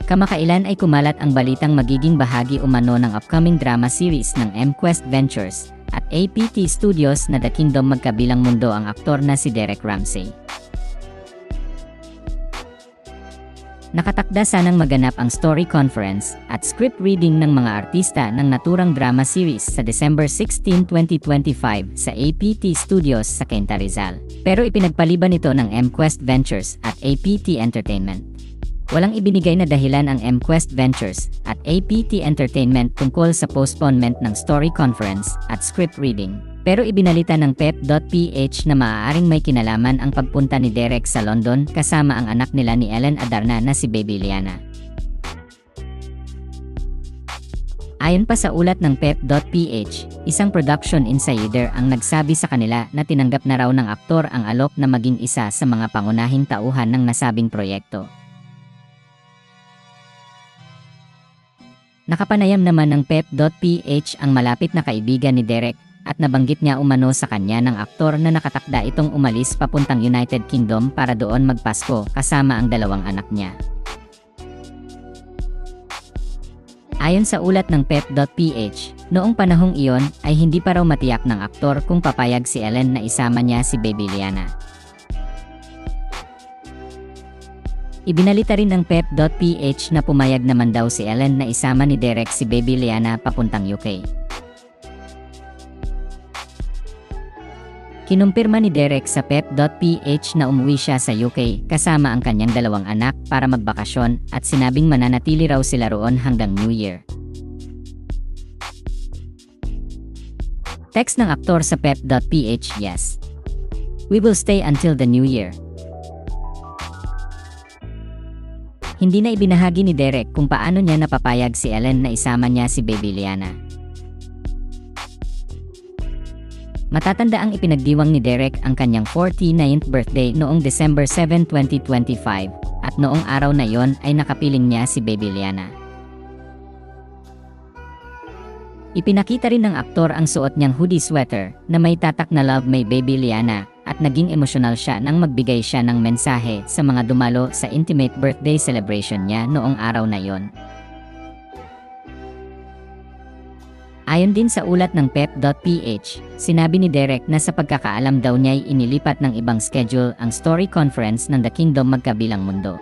Kamakailan ay kumalat ang balitang magiging bahagi umano ng upcoming drama series ng MQuest Ventures at APT Studios na The Kingdom Magkabilang Mundo ang aktor na si Derek Ramsey. Nakatakda sanang maganap ang story conference at script reading ng mga artista ng naturang drama series sa December 16, 2025 sa APT Studios sa Cainta Rizal. Pero ipinagpaliban ito ng MQuest Ventures at APT Entertainment. Walang ibinigay na dahilan ang MQuest Ventures at APT Entertainment tungkol sa postponement ng story conference at script reading. Pero ibinalita ng Pep.ph na maaaring may kinalaman ang pagpunta ni Derek sa London kasama ang anak nila ni Ellen Adarna na si Baby Liana. Ayon pa sa ulat ng Pep.ph, isang production insider ang nagsabi sa kanila na tinanggap na raw ng aktor ang alok na maging isa sa mga pangunahing tauhan ng nasabing proyekto. Nakapanayam naman ng Pep.ph ang malapit na kaibigan ni Derek at nabanggit niya umano sa kanya ng aktor na nakatakda itong umalis papuntang United Kingdom para doon magpasko kasama ang dalawang anak niya. Ayon sa ulat ng Pep.ph, noong panahong iyon ay hindi pa raw matiyak ng aktor kung papayag si Ellen na isama niya si Baby Liana. Ibinalita rin ng Pep.ph na pumayag naman daw si Ellen na isama ni Derek si Baby Liana papuntang UK. Kinumpirma ni Derek sa Pep.ph na umuwi siya sa UK kasama ang kanyang dalawang anak para magbakasyon at sinabing mananatili raw sila roon hanggang New Year. Text ng aktor sa Pep.ph, "Yes. We will stay until the New Year." Hindi na ibinahagi ni Derek kung paano niya napapayag si Ellen na isama niya si Baby Liana. Matatanda ang ipinagdiwang ni Derek ang kanyang 49th birthday noong December 7, 2025 at noong araw na iyon ay nakapiling niya si Baby Liana. Ipinakita rin ng aktor ang suot niyang hoodie sweater na may tatak na "Love My Baby Liana" at naging emosyonal siya nang magbigay siya ng mensahe sa mga dumalo sa intimate birthday celebration niya noong araw na iyon. Ayon din sa ulat ng Pep.ph, sinabi ni Derek na sa pagkakaalam daw niya'y inilipat ng ibang schedule ang story conference ng The Kingdom Magkabilang Mundo.